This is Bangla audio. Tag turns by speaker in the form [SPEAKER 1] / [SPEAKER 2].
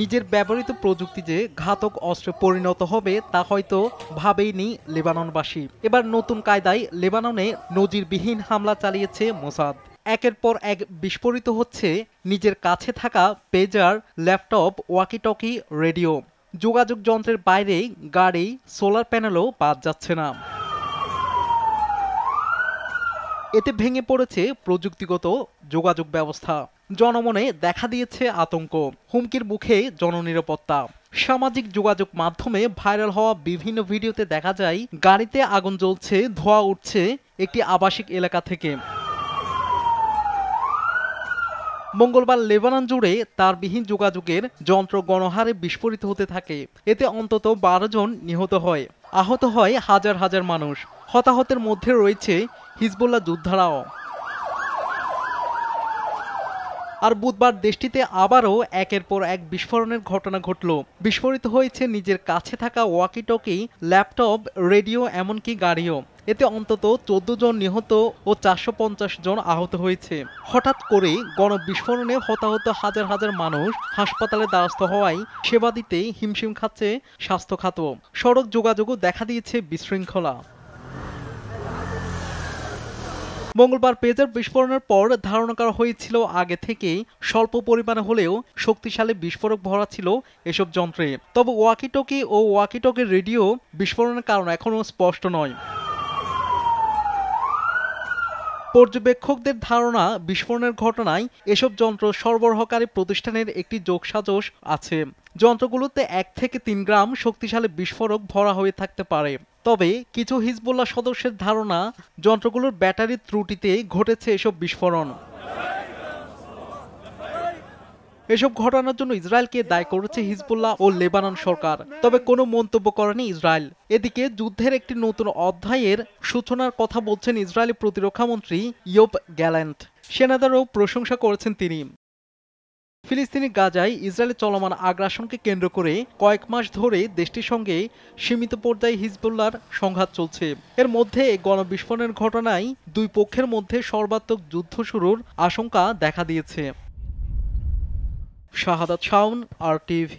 [SPEAKER 1] নিজের ব্যবহৃত প্রযুক্তি যে ঘাতক অস্ত্রে পরিণত হবে তা হয়তো ভাবেইনি লেবাননবাসী। এবার নতুন কায়দায় লেবাননে নজিরবিহীন হামলা চালিয়েছে মোসাদ। একের পর এক বিস্ফোরিত হচ্ছে নিজের কাছে থাকা পেজার, ল্যাপটপ, ওয়াকিটকি, রেডিও। যোগাযোগ যন্ত্রের বাইরে গাড়ি, সোলার প্যানেলও বাদ যাচ্ছে না। এতে ভেঙে পড়েছে প্রযুক্তিগত যোগাযোগ ব্যবস্থা। জনমনে দেখা দিয়েছে আতঙ্ক, হুমকির মুখে জননিরাপত্তা। সামাজিক যোগাযোগ মাধ্যমে ভাইরাল হওয়া বিভিন্ন ভিডিওতে দেখা যায় গাড়িতে আগুন জ্বলছে, ধোঁয়া উঠছে একটি আবাসিক এলাকা থেকে। মঙ্গলবার লেবানন জুড়ে তারবিহীন যোগাযোগের যন্ত্র গণহারে বিস্ফোরিত হতে থাকে। এতে অন্তত 12 জন নিহত হয়, আহত হয় হাজার হাজার মানুষ। হতাহতের মধ্যে রয়েছে হিজবুল্লাহ যোদ্ধারাও। আর বুধবার দেশটিতে আবারও একের পর এক বিস্ফোরণের ঘটনা ঘটল। বিস্ফোরিত হয়েছে নিজের কাছে থাকা ওয়াকিটকি, ল্যাপটপ, রেডিও, এমনকি গাড়িও। এতে অন্তত 14 জন নিহত ও 450 জন আহত হয়েছে। হঠাৎ করে গণবিস্ফোরণে হতাহত হাজার হাজার মানুষ হাসপাতালে দ্বারস্থ হওয়ায় সেবা দিতে হিমশিম খাচ্ছে স্বাস্থ্য খাত। সড়ক যোগাযোগও দেখা দিয়েছে বিশৃঙ্খলা। মঙ্গলবার পেজার বিস্ফোরণের পর ধারণা করা হয়েছিল আগে থেকেই স্বল্প পরিমাণে হলেও শক্তিশালী বিস্ফোরক ভরা ছিল এসব যন্ত্রে। তবে ওয়াকিটকি ও ওয়াকিটকির রেডিও বিস্ফোরণের কারণ এখনও স্পষ্ট নয়। পর্যবেক্ষকদের ধারণা, বিস্ফোরণের ঘটনায় এসব যন্ত্র সরবরাহকারী প্রতিষ্ঠানের একটি যোগসাজশ আছে। যন্ত্রগুলোতে 1 থেকে 3 গ্রাম শক্তিশালী বিস্ফোরক ভরা হয়ে থাকতে পারে। তবে কিছু হিজবুল্লাহ সদস্যের ধারণা, যন্ত্রগুলোর ব্যাটারির ত্রুটিতে ঘটেছে এসব বিস্ফোরণ। এসব ঘটনার জন্য ইসরায়েলকে দায়ী করেছে হিজবুল্লাহ ও লেবানন সরকার। তবে কোনো মন্তব্য করেনি ইসরায়েল। এদিকে যুদ্ধের একটি নতুন অধ্যায়ের সূচনার কথা বলছেন ইসরায়েলি প্রতিরক্ষামন্ত্রী ইয়োব গ্যালান্ট। সেনাদেরও প্রশংসা করেছেন তিনি। ফিলিস্তিনি গাজায় ইসরায়েলের চলমান আগ্রাসনকে কেন্দ্র করে কয়েক মাস ধরে দেশটির সঙ্গে সীমিত পর্যায়ে হিজবুল্লাহর সংঘাত চলছে। এর মধ্যে গণবিস্ফোরণের ঘটনায় দুই পক্ষের মধ্যে সর্বাত্মক যুদ্ধ শুরুর আশঙ্কা দেখা দিয়েছে। শাহাদাত শাওন, RTV।